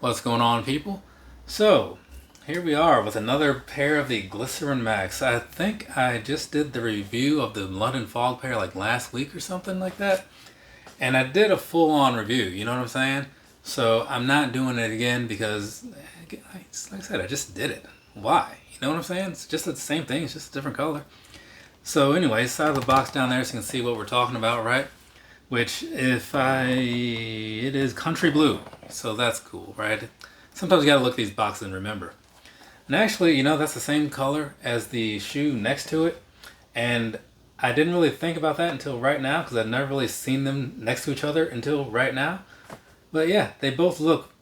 What's going on, people? So, here we are with another pair of the Glycerin Max. I think I just did the review of the London Fog pair like last week or something like that. And I did a full-on review, you know what I'm saying? So, I'm not doing it again because, like I said, I just did it. Why? You know what I'm saying? It's just the same thing, it's just a different color. So anyway, side of the box down there so you can see what we're talking about, right? Which it is Country Blue, so that's cool, right? Sometimes you gotta look at these boxes and remember. And actually, you know, that's the same color as the shoe next to it, and I didn't really think about that until right now because I've never really seen them next to each other until right now. But yeah, they both look,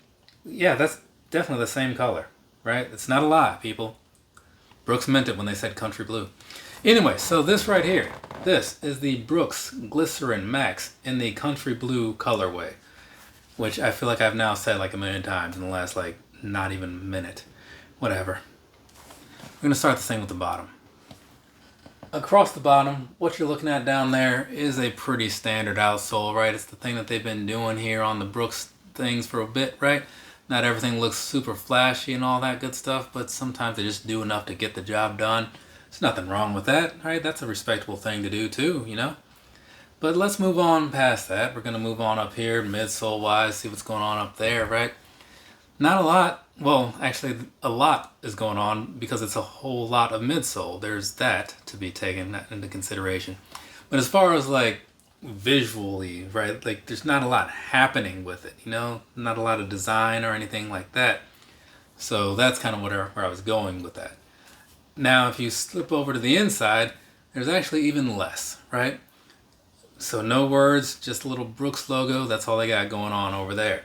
yeah, that's definitely the same color, right? It's not a lie, people. Brooks meant it when they said Country Blue. Anyway, so this right here, this is the Brooks Glycerin Max in the Country Blue colorway, which I feel like I've now said like a million times in the last like not even a minute. Whatever. We're going to start this thing with the bottom. Across the bottom, what you're looking at down there is a pretty standard outsole, right? It's the thing that they've been doing here on the Brooks things for a bit, right? Not everything looks super flashy and all that good stuff, but sometimes they just do enough to get the job done. There's nothing wrong with that, right? That's a respectable thing to do too, you know? But let's move on past that. We're going to move on up here, midsole wise, see what's going on up there, right? Not a lot. Well, actually, a lot is going on because it's a whole lot of midsole. There's that to be taken into consideration. But as far as like visually, right, like there's not a lot happening with it, you know? Not a lot of design or anything like that. So that's kind of where I was going with that. Now, if you slip over to the inside, there's actually even less, right? So no words, just a little Brooks logo. That's all they got going on over there.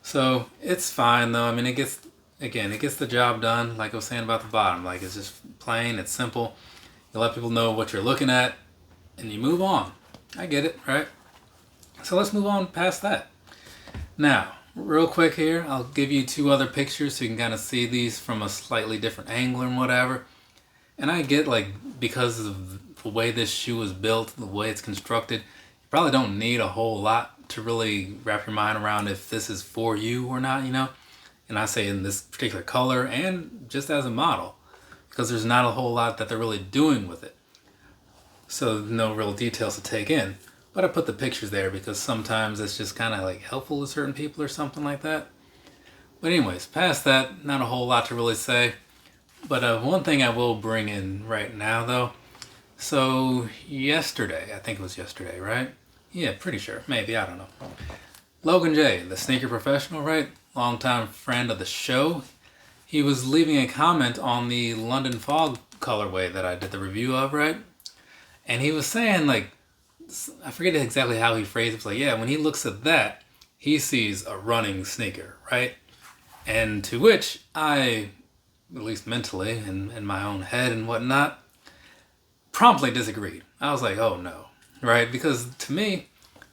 So it's fine though. I mean, it gets the job done. Like I was saying about the bottom, like it's just plain, it's simple. You let people know what you're looking at and you move on. I get it, right? So let's move on past that. Now, real quick here, I'll give you two other pictures so you can kind of see these from a slightly different angle and whatever. And I get like, because of the way this shoe is built, the way it's constructed, you probably don't need a whole lot to really wrap your mind around if this is for you or not, you know? And I say in this particular color and just as a model, because there's not a whole lot that they're really doing with it. So no real details to take in. But I put the pictures there because sometimes it's just kind of like helpful to certain people or something like that. But anyways, past that, not a whole lot to really say. But one thing I will bring in right now though. So yesterday, I think it was yesterday, right? Yeah, pretty sure. Maybe, I don't know. Logan J, the sneaker professional, right? Longtime friend of the show. He was leaving a comment on the London Fog colorway that I did the review of, right? And he was saying like, I forget exactly how he phrased it. It's like, yeah, when he looks at that, he sees a running sneaker, right? And to which I, at least mentally and in my own head and whatnot, promptly disagreed. I was like, oh no, right? Because to me,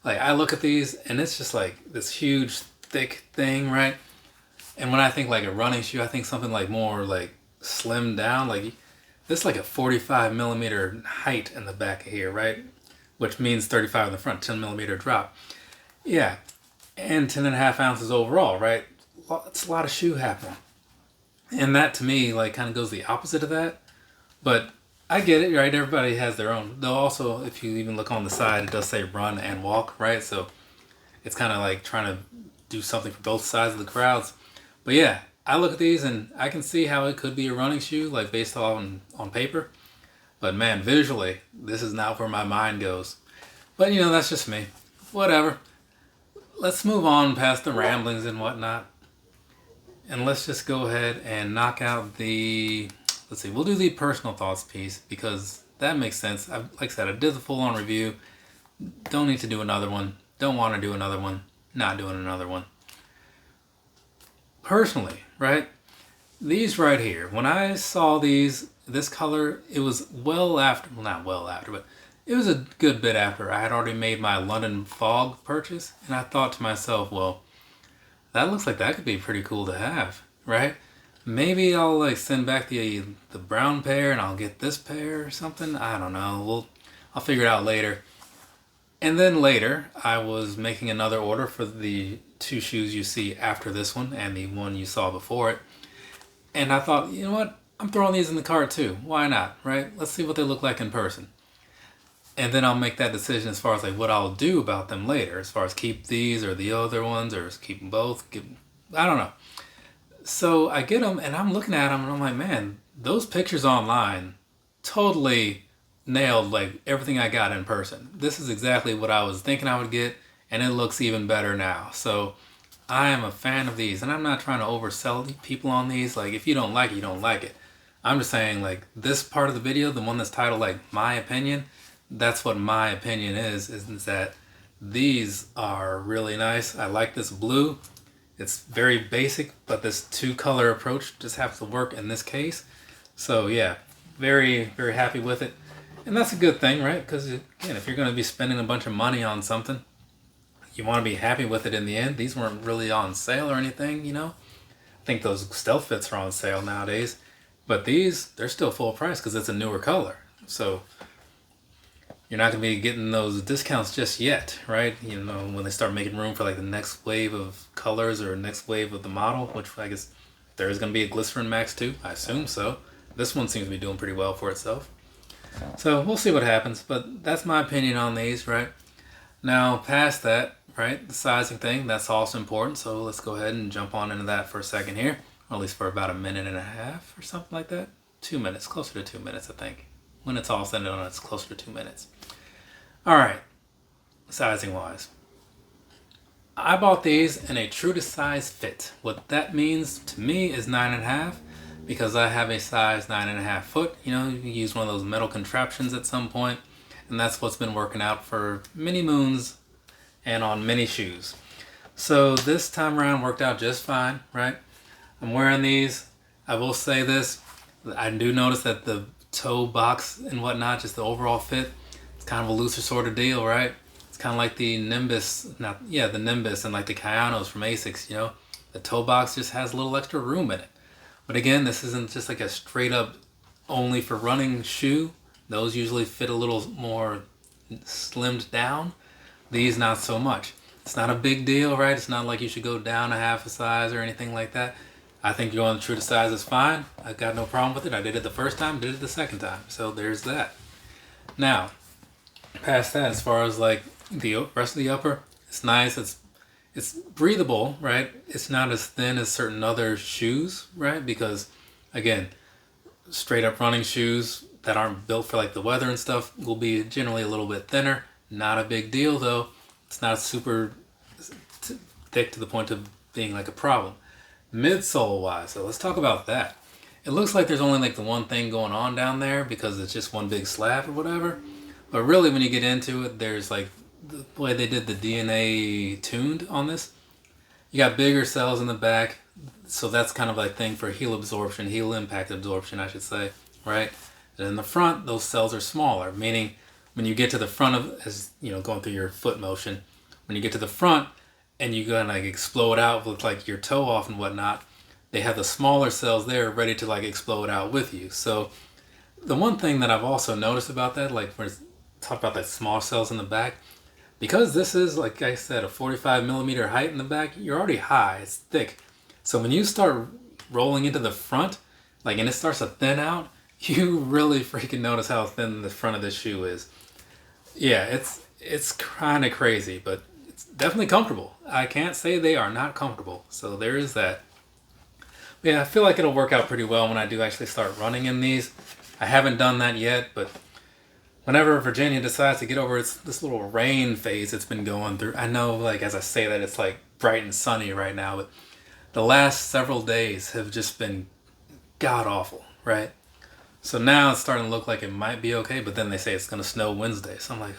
like I look at these and it's just like this huge, thick thing, right? And when I think like a running shoe, I think something like more like slimmed down. Like this is like a 45 millimeter height in the back of here, right? Which means 35 in the front, 10 millimeter drop. Yeah, and 10 and a half ounces overall, right? It's a lot of shoe happening. And that to me like kind of goes the opposite of that. But I get it, right? Everybody has their own. Though also, if you even look on the side, it does say run and walk, right? So it's kind of like trying to do something for both sides of the crowds. But yeah, I look at these and I can see how it could be a running shoe, like based on paper. But man, visually, this is not where my mind goes. But you know, that's just me. Whatever. Let's move on past the ramblings and whatnot. And let's just go ahead and knock out the, let's see, we'll do the personal thoughts piece because that makes sense. Like I said, I did the full-on review. Don't need to do another one. Don't want to do another one. Not doing another one. Personally, right? These right here, when I saw these, this color, it was well after, well not well after, but it was a good bit after I had already made my London Fog purchase. And I thought to myself, well, that looks like that could be pretty cool to have, right? Maybe I'll like send back the brown pair and I'll get this pair or something. I don't know. I'll figure it out later. And then later, I was making another order for the 2 shoes you see after this one and the one you saw before it. And I thought, you know what? I'm throwing these in the cart too. Why not, right? Let's see what they look like in person. And then I'll make that decision as far as like what I'll do about them later, as far as keep these or the other ones or keep them both. I don't know. So I get them and I'm looking at them and I'm like, man, those pictures online totally nailed like everything I got in person. This is exactly what I was thinking I would get, and it looks even better now. So I am a fan of these, and I'm not trying to oversell people on these. Like, if you don't like it, you don't like it. I'm just saying, like, this part of the video, the one that's titled like my opinion, that's what my opinion is that these are really nice. I like this blue. It's very basic, but this 2-color approach just happens to work in this case. So yeah, very, very happy with it. And that's a good thing, right? Because again, if you're going to be spending a bunch of money on something, you want to be happy with it in the end. These weren't really on sale or anything, you know. I think those stealth fits are on sale nowadays. But these, they're still full price because it's a newer color. So you're not going to be getting those discounts just yet, right? You know, when they start making room for like the next wave of colors or next wave of the model, which I guess there is going to be a Glycerin Max too. I assume so. This one seems to be doing pretty well for itself. So we'll see what happens, but that's my opinion on these, right? Now, past that, right, the sizing thing, that's also important, so let's go ahead and jump on into that for a second here, or at least for about 1.5 minutes or something like that. 2 minutes, closer to 2 minutes, I think. When it's all said and done, it's closer to 2 minutes. All right, sizing-wise. I bought these in a true to size fit. What that means to me is 9.5. Because I have a size 9.5 foot. You know, you use one of those metal contraptions at some point, and that's what's been working out for many moons and on many shoes. So this time around worked out just fine, right? I'm wearing these. I will say this, I do notice that the toe box and whatnot, just the overall fit, it's kind of a looser sort of deal, right? It's kind of like the Nimbus, the Nimbus and like the Kayanos from Asics, you know? The toe box just has a little extra room in it. But again, this isn't just like a straight up only for running shoe. Those usually fit a little more slimmed down. These not so much. It's not a big deal, right? It's not like you should go down a half a size or anything like that. I think going true to size is fine. I got no problem with it. I did it the first time, did it the second time. So there's that. Now, past that, as far as like the rest of the upper, it's nice. It's breathable, right? It's not as thin as certain other shoes, right? Because, again, straight up running shoes that aren't built for like the weather and stuff will be generally a little bit thinner. Not a big deal though. It's not super thick to the point of being like a problem. Midsole wise, so let's talk about that. It looks like there's only like the one thing going on down there because it's just one big slab or whatever. But really when you get into it, there's like the way they did the DNA tuned on this. You got bigger cells in the back, so that's kind of like thing for heel absorption, heel impact absorption, I should say, right? And in the front, those cells are smaller, meaning when you get to the front of, as you know, going through your foot motion, when you get to the front and you go and like explode out with like your toe off and whatnot, they have the smaller cells there ready to like explode out with you. So the one thing that I've also noticed about that, like when it's talk about that small cells in the back, because this is, like I said, a 45 millimeter height in the back, you're already high, it's thick. So when you start rolling into the front, like, and it starts to thin out, you really freaking notice how thin the front of this shoe is. Yeah, it's kind of crazy, but it's definitely comfortable. I can't say they are not comfortable, so there is that. But yeah, I feel like it'll work out pretty well when I do actually start running in these. I haven't done that yet, but whenever Virginia decides to get over this little rain phase it's been going through, I know, like, as I say that, it's like bright and sunny right now, but the last several days have just been god awful, right? So now it's starting to look like it might be okay, but then they say it's going to snow Wednesday. So I'm like,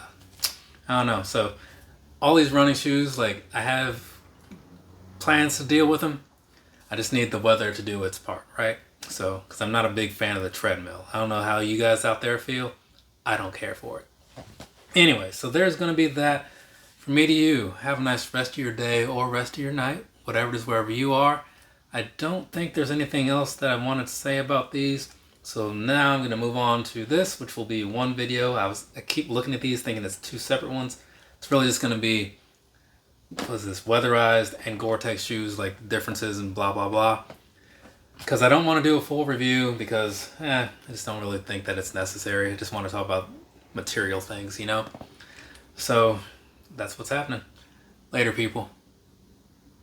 I don't know. So all these running shoes, like, I have plans to deal with them. I just need the weather to do its part, right? So, because I'm not a big fan of the treadmill. I don't know how you guys out there feel. I don't care for it. Anyway, so there's going to be that. From me to you, have a nice rest of your day or rest of your night, whatever it is, wherever you are. I don't think there's anything else that I wanted to say about these. So now I'm going to move on to this, which will be one video. I keep looking at these thinking it's two separate ones. It's really just going to be, what is this, weatherized and Gore-Tex shoes, like differences and blah, blah, blah. Because I don't want to do a full review because I just don't really think that it's necessary. I just want to talk about material things, you know? So that's what's happening. Later, people.